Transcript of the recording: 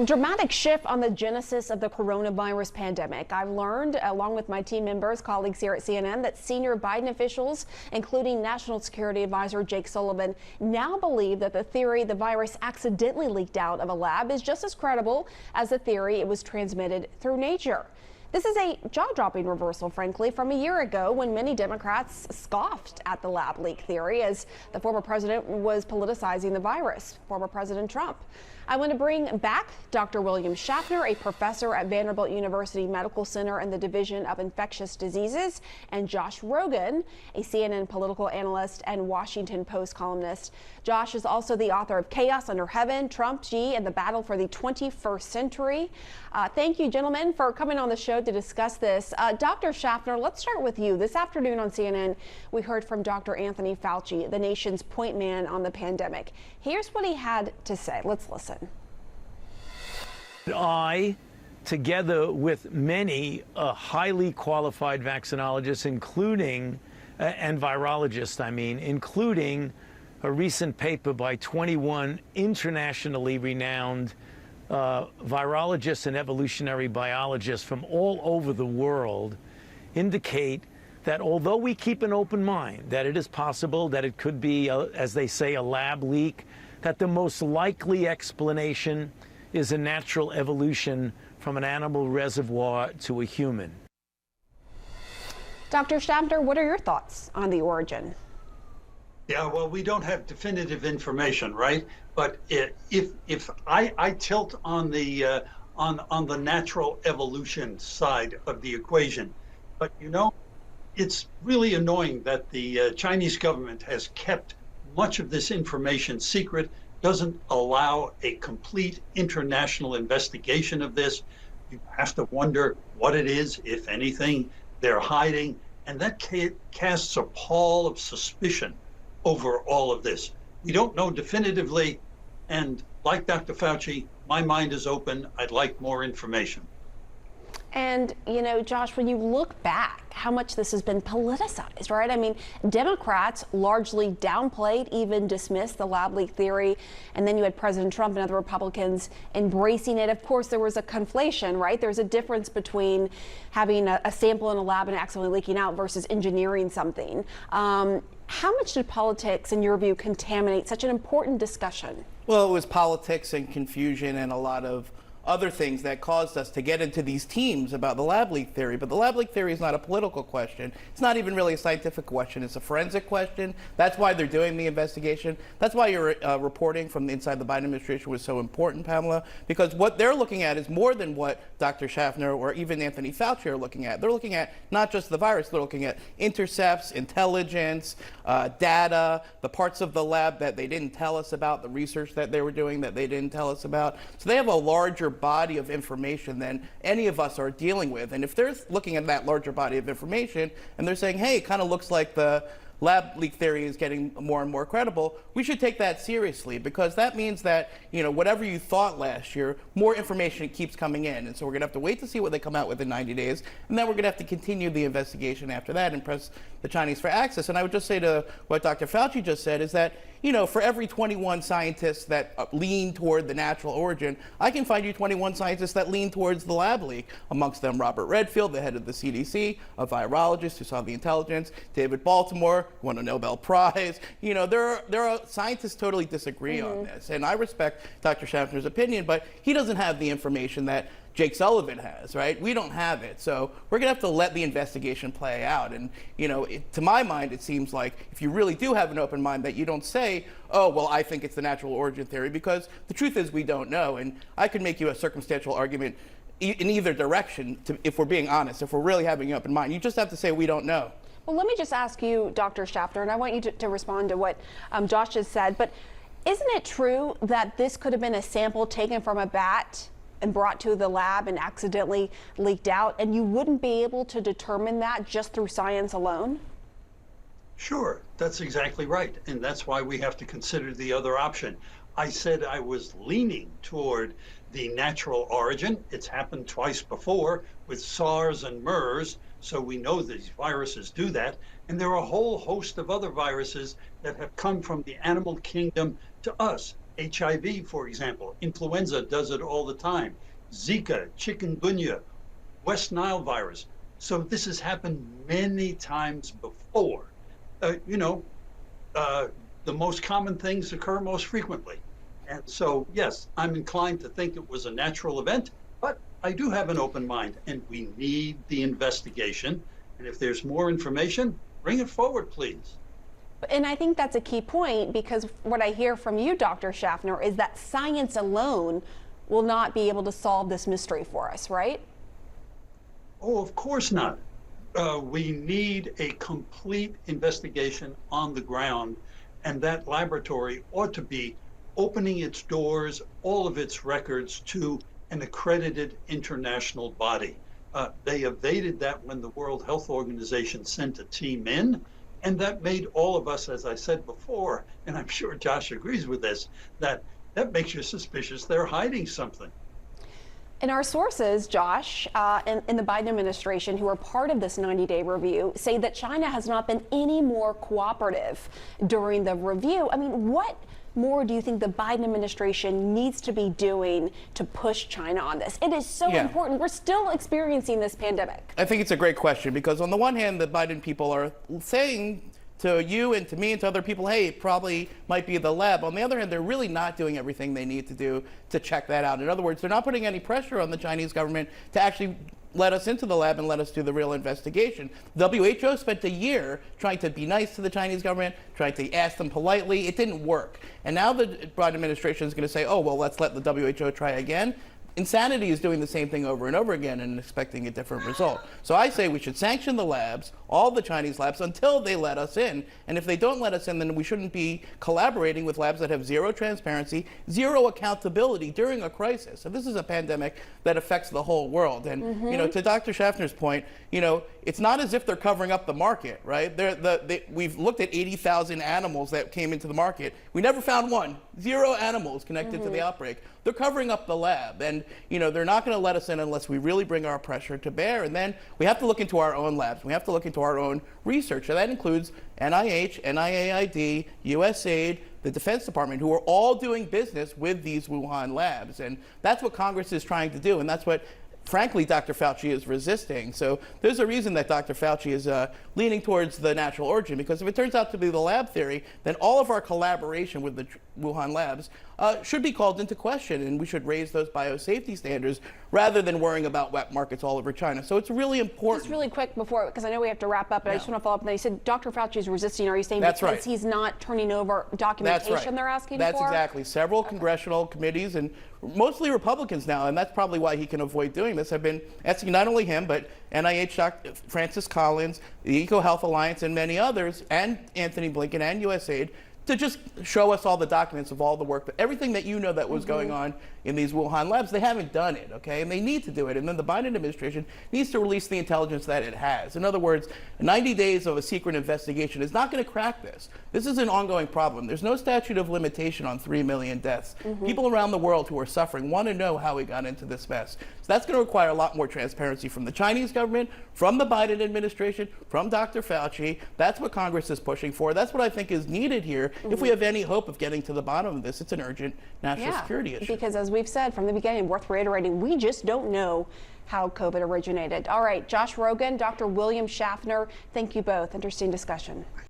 Dramatic shift on the genesis of the coronavirus pandemic. I've learned, along with my team members, colleagues here at CNN, that senior Biden officials, including National Security Advisor Jake Sullivan, now believe that the theory the virus accidentally leaked out of a lab is just as credible as the theory it was transmitted through nature. This is a jaw-dropping reversal, frankly, from a year ago when many Democrats scoffed at the lab leak theory as the former president was politicizing the virus, former President Trump. I want to bring back Dr. Willian Shaffner, a professor at Vanderbilt University Medical Center in the Division of Infectious Diseases, and Josh Rogin, a CNN political analyst and Washington Post columnist. Josh is also the author of Chaos Under Heaven, Trump, Xi, and the Battle for the 21st Century. Thank you, gentlemen, for coming on the show to discuss this. Dr. Shaffner, let's start with you. This afternoon on CNN, we heard from Dr. Anthony Fauci, the nation's point man on the pandemic. Here's what he had to say. Let's listen. I, together with many highly qualified vaccinologists, including, and virologists, including a recent paper by 21 internationally renowned virologists and evolutionary biologists from all over the world, indicate that although we keep an open mind, that it is possible that it could be, as they say, a lab leak, that the most likely explanation is a natural evolution from an animal reservoir to a human. Dr. Shaffner, what are your thoughts on the origin? Yeah, well, we don't have definitive information, right? But if I tilt on the natural evolution side of the equation, but you know, it's really annoying that the Chinese government has kept much of this information secret, doesn't allow a complete international investigation of this. You have to wonder what it is, if anything, they're hiding, and that casts a pall of suspicion over all of this. We don't know definitively, and like Dr. Fauci, my mind is open. I'd like more information. And, you know, Josh, when you look back, how much this has been politicized, right? I mean, Democrats largely downplayed, even dismissed the lab leak theory. And then you had President Trump and other Republicans embracing it. Of course, there was a conflation, right? There's a difference between having a sample in a lab and accidentally leaking out versus engineering something. How much did politics, in your view, contaminate such an important discussion? Well, it was politics and confusion and a lot of other things that caused us to get into these teams about the lab leak theory. But the lab leak theory is not a political question. It's not even really a scientific question. It's a forensic question. That's why they're doing the investigation. That's why your reporting from inside the Biden administration was so important, Pamela, because what they're looking at is more than what Dr. Shaffner or even Anthony Fauci are looking at. They're looking at not just the virus, they're looking at intercepts, intelligence, data, the parts of the lab that they didn't tell us about, the research that they were doing that they didn't tell us about. So they have a larger body of information than any of us are dealing with. And if they're looking at that larger body of information and they're saying, hey, it kind of looks like the lab leak theory is getting more and more credible, we should take that seriously, because that means that, you know, whatever you thought last year, more information keeps coming in. And so we're going to have to wait to see what they come out with in 90 days. And then we're going to have to continue the investigation after that and press the Chinese for access. And I would just say to what Dr. Fauci just said is that, you know, for every 21 scientists that lean toward the natural origin, I can find you 21 scientists that lean towards the lab leak. Amongst them, Robert Redfield, the head of the CDC, a virologist who saw the intelligence, David Baltimore, won a Nobel Prize. You know, there are scientists totally disagree on this. And I respect Dr. Shaffner's opinion, but he doesn't have the information that Jake Sullivan has, right? We don't have it. So we're going to have to let the investigation play out. And, you know, to my mind, it seems like if you really do have an open mind, that you don't say, oh, well, I think it's the natural origin theory, because the truth is we don't know. And I could make you a circumstantial argument in either direction, if we're being honest, if we're really having an open mind. You just have to say we don't know. Well, let me just ask you, Dr. Shaffner, and I want you to respond to what Josh has said, but isn't it true that this could have been a sample taken from a bat and brought to the lab and accidentally leaked out, and you wouldn't be able to determine that just through science alone? Sure, that's exactly right. And that's why we have to consider the other option. I said I was leaning toward the natural origin. It's happened twice before with SARS and MERS, so we know these viruses do that. And there are a whole host of other viruses that have come from the animal kingdom to us. HIV, for example, influenza does it all the time. Zika, chikungunya, West Nile virus. So this has happened many times before. The most common things occur most frequently. And so, yes, I'm inclined to think it was a natural event, but I do have an open mind, and we need the investigation. And if there's more information, bring it forward, please. And I think that's a key point, because what I hear from you, Dr. Shaffner, is that science alone will not be able to solve this mystery for us, right? Oh, of course not. We need a complete investigation on the ground, and that laboratory ought to be opening its doors, all of its records, to an accredited international body. They evaded that when the World Health Organization sent a team in, and that made all of us, as I said before, and I'm sure Josh agrees with this, that makes you suspicious they're hiding something. And our sources, Josh, in the Biden administration, who are part of this 90-day review, say that China has not been any more cooperative during the review. I mean, what more do you think the Biden administration needs to be doing to push China on this? It is so important. We're still experiencing this pandemic. I think it's a great question, because on the one hand, the Biden people are saying to you and to me and to other people, hey, it probably might be the lab. On the other hand, they're really not doing everything they need to do to check that out. In other words, they're not putting any pressure on the Chinese government to actually let us into the lab and let us do the real investigation. WHO spent a year trying to be nice to the Chinese government, trying to ask them politely. It didn't work. And now the Biden administration is going to say, oh, well, let's let the WHO try again. Insanity is doing the same thing over and over again and expecting a different result. So I say we should sanction the labs, all the Chinese labs, until they let us in. And if they don't let us in, then we shouldn't be collaborating with labs that have zero transparency, zero accountability during a crisis. So this is a pandemic that affects the whole world. And to Dr. Shaffner's point, it's not as if they're covering up the market, right? We've looked at 80,000 animals that came into the market. We never found one. Zero animals connected to the outbreak. They're covering up the lab, and they're not going to let us in unless we really bring our pressure to bear. And then we have to look into our own labs. We have to look into our own research. And that includes NIH, NIAID, USAID, the Defense Department, who are all doing business with these Wuhan labs. And that's what Congress is trying to do, and that's what, frankly, Dr. Fauci is resisting. So there's a reason that Dr. Fauci is leaning towards the natural origin, because if it turns out to be the lab theory, then all of our collaboration with the Wuhan labs should be called into question, and we should raise those biosafety standards rather than worrying about wet markets all over China. So it's really important. Just really quick before, because I know we have to wrap up, but I just want to follow up. You said Dr. Fauci is resisting. Are you saying That's because right. he's not turning over documentation That's right. they're asking That's for? exactly. Several congressional committees, and mostly Republicans now, and that's probably why he can avoid doing this, have been asking not only him, but NIH Dr. Francis Collins, the EcoHealth Alliance, and many others, and Anthony Blinken and USAID, to just show us all the documents of all the work, but everything that that was going on in these Wuhan labs. They haven't done it, okay? And they need to do it. And then the Biden administration needs to release the intelligence that it has. In other words, 90 days of a secret investigation is not going to crack this. This is an ongoing problem. There's no statute of limitation on 3 million deaths. People around the world who are suffering want to know how we got into this mess. So that's going to require a lot more transparency from the Chinese government, from the Biden administration, from Dr. Fauci. That's what Congress is pushing for. That's what I think is needed here. If we have any hope of getting to the bottom of this, it's an urgent national security issue. Because as we've said from the beginning, worth reiterating, we just don't know how COVID originated. All right, Josh Rogin, Dr. William Shaffner, thank you both. Interesting discussion.